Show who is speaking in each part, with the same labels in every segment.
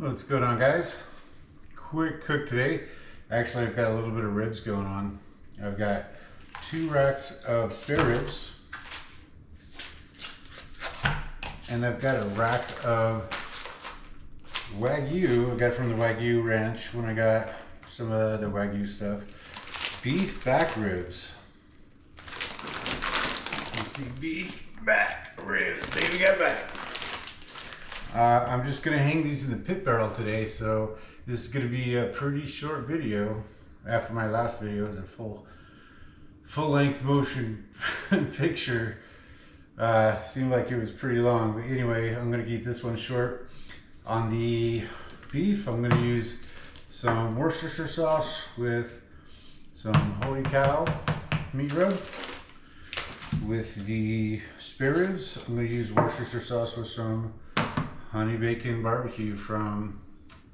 Speaker 1: What's going on, guys? Quick cook today. Actually, I've got a little bit of ribs going on. I've got 2 racks of spare ribs, and I've got a rack of wagyu. I got it from the Wagyu Ranch when I got some of the other wagyu stuff. Beef back ribs. You see, beef back ribs. Baby got back. I'm just going to hang these in the pit barrel today, so this is going to be a pretty short video. After my last video was a full-length motion picture. Seemed like it was pretty long, but anyway, I'm going to keep this one short. On the beef, I'm going to use some Worcestershire sauce with some holy cow meat rub. With the spare ribs, I'm going to use Worcestershire sauce with some honey bacon barbecue from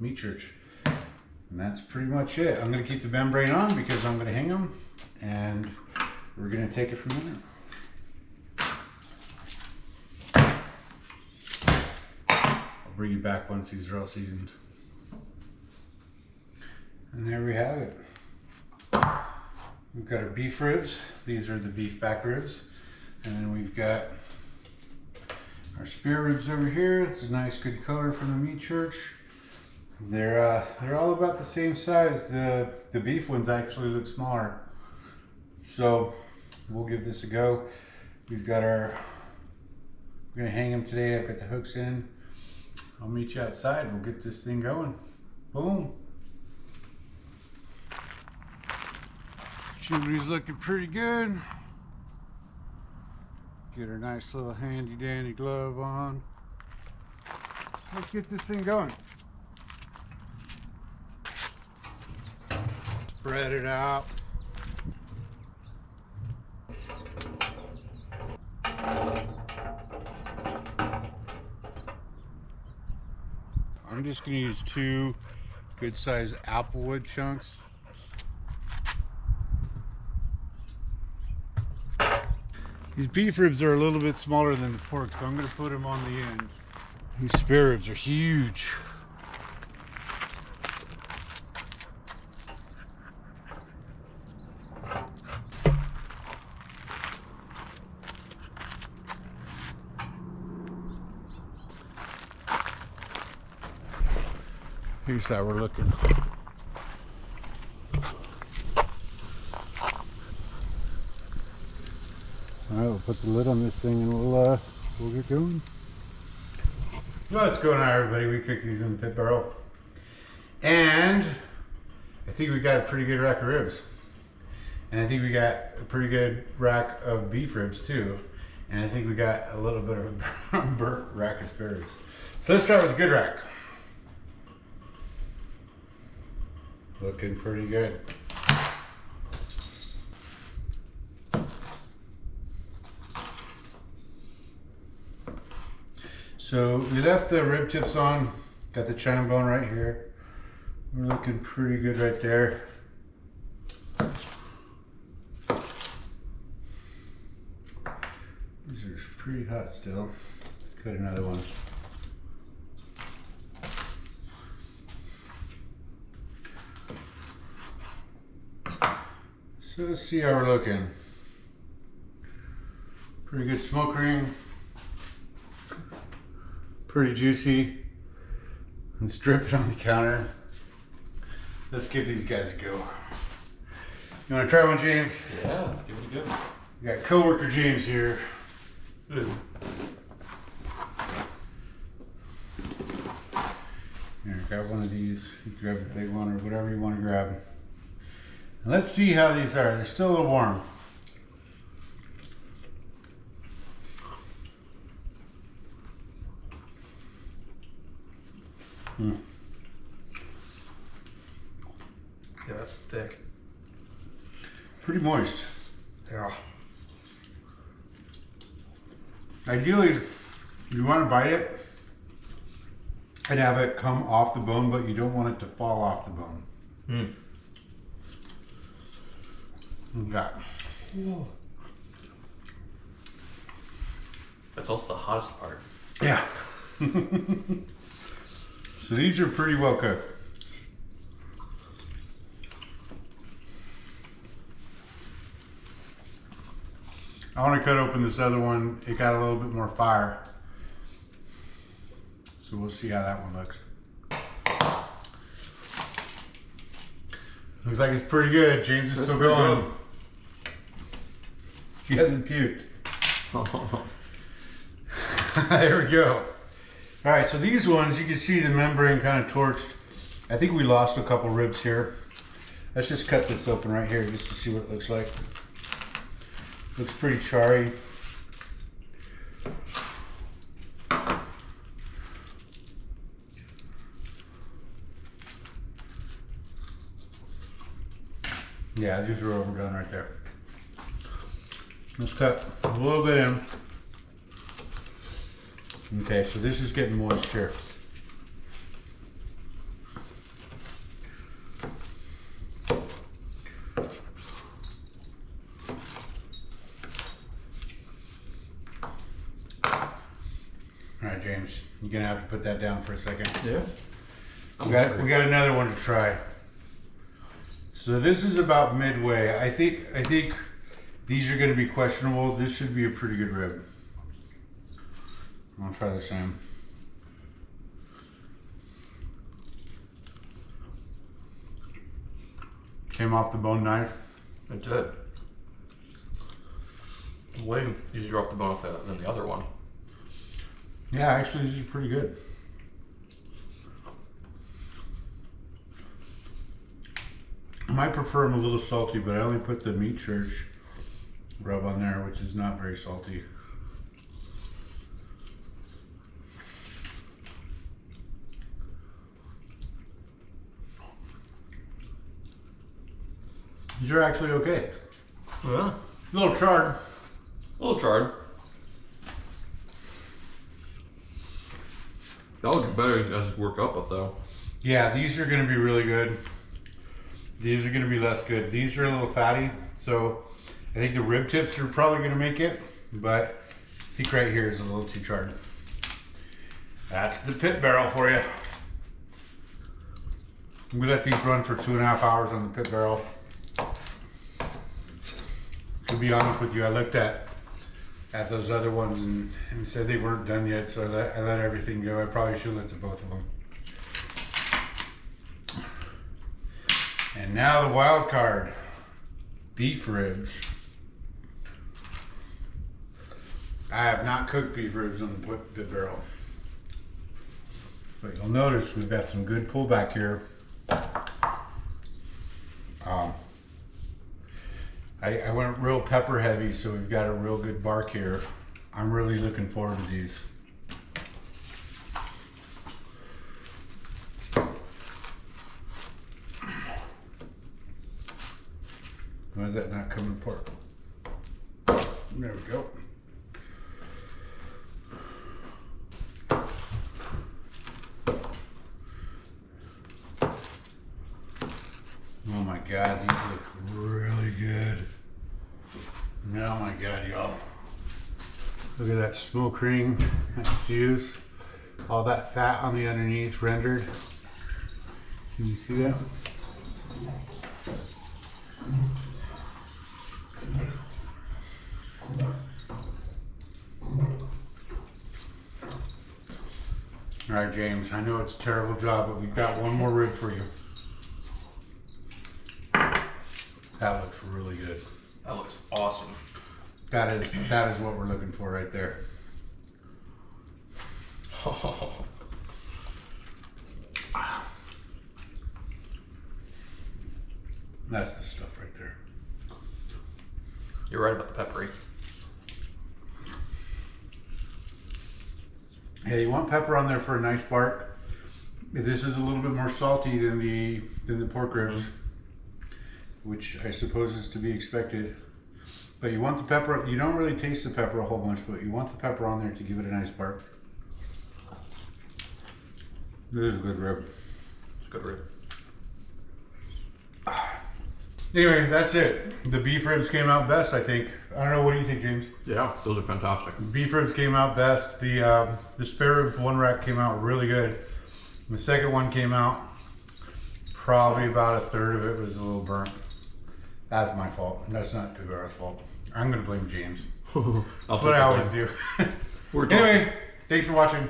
Speaker 1: Meat Church. And that's pretty much it. I'm going to keep the membrane on because I'm going to hang them, and we're going to take it from there. I'll bring you back once these are all seasoned. And there we have it. We've got our beef ribs. These are the beef back ribs. And then we've got our spare ribs over here. It's a nice good color from the Meat Church. They're all about the same size. The beef ones actually look smaller. So we'll give this a go. We've got we're gonna hang them today. I've got the hooks in. I'll meet you outside. We'll get this thing going. Boom. Chimney's looking pretty good. Get our nice little handy dandy glove on. Let's get this thing going. Spread it out. I'm just going to use 2 good sized applewood chunks. These beef ribs are a little bit smaller than the pork, so I'm going to put them on the end. These spare ribs are huge. Here's how we're looking. Alright, we'll put the lid on this thing and we'll get going. What's going on, everybody? We cooked these in the pit barrel. And I think we got a pretty good rack of ribs. And I think we got a pretty good rack of beef ribs too. And I think we got a little bit of a burnt rack of spare ribs. So let's start with a good rack. Looking pretty good. So we left the rib tips on, got the chine bone right here. We're looking pretty good right there. These are pretty hot still. Let's cut another one. So let's see how we're looking. Pretty good smoke ring. Pretty juicy. Let's drip it on the counter. Let's give these guys a go. You want to try one, James?
Speaker 2: Yeah, let's give it a go.
Speaker 1: We got coworker James here. Ooh. Here, got one of these. You grab a big one or whatever you want to grab. And let's see how these are. They're still a little warm. Mm.
Speaker 2: Yeah, that's thick.
Speaker 1: Pretty moist.
Speaker 2: Yeah.
Speaker 1: Ideally, you want to bite it and have it come off the bone, but you don't want it to fall off the bone.
Speaker 2: Mm.
Speaker 1: Yeah.
Speaker 2: Whoa. That's also the hottest part.
Speaker 1: Yeah. So these are pretty well cooked. I want to cut open this other one. It got a little bit more fire. So we'll see how that one looks. Looks like it's pretty good. James is still going. He hasn't puked. There we go. All right, so these ones, you can see the membrane kind of torched. I think we lost a couple ribs here. Let's just cut this open right here just to see what it looks like. Looks pretty charry. Yeah, these are overdone right there. Let's cut a little bit in. Okay, so this is getting moist here. All right, James, you're gonna have to put that down for a second.
Speaker 2: Yeah.
Speaker 1: We got another one to try. So this is about midway. I think these are gonna be questionable. This should be a pretty good rib. I'll try the same. Came off the bone nice.
Speaker 2: It did. Way easier off the bone than the other one.
Speaker 1: Yeah, actually, these are pretty good. I might prefer them a little salty, but I only put the meat church rub on there, which is not very salty. These are actually okay.
Speaker 2: Yeah.
Speaker 1: A little charred.
Speaker 2: A little charred. That would get better as you work up it though.
Speaker 1: Yeah, these are gonna be really good. These are gonna be less good. These are a little fatty, so I think the rib tips are probably gonna make it, but I think right here is a little too charred. That's the pit barrel for you. We let these run for 2.5 hours on the pit barrel. To be honest with you, I looked at those other ones and said they weren't done yet, so I let everything go. I probably should have looked at both of them. And now the wild card, beef ribs. I have not cooked beef ribs on the pit barrel, but you'll notice we've got some good pullback here. I went real pepper heavy, so we've got a real good bark here. I'm really looking forward to these. Why is that not coming apart? There we go. Oh my God, these look really good. Oh my God, y'all. Look at that smoke ring, that juice, all that fat on the underneath rendered. Can you see that? All right, James, I know it's a terrible job, but we've got one more rib for you. That looks really good.
Speaker 2: That looks awesome.
Speaker 1: That is what we're looking for right there. That's the stuff right there.
Speaker 2: You're right about the peppery.
Speaker 1: Yeah, you want pepper on there for a nice bark. This is a little bit more salty than the pork ribs, which I suppose is to be expected. But you want the pepper, you don't really taste the pepper a whole bunch, but you want the pepper on there to give it a nice bark. This is a good rib.
Speaker 2: It's a good rib.
Speaker 1: Anyway, that's it. The beef ribs came out best, I think. I don't know, what do you think, James?
Speaker 2: Yeah, those are fantastic.
Speaker 1: Beef ribs came out best. The spare ribs one rack came out really good. The second one came out, probably about a third of it was a little burnt. That's my fault. That's not Pit Barrel's fault. I'm gonna blame James. That's what I always do. Anyway, thanks for watching.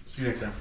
Speaker 1: See you next time.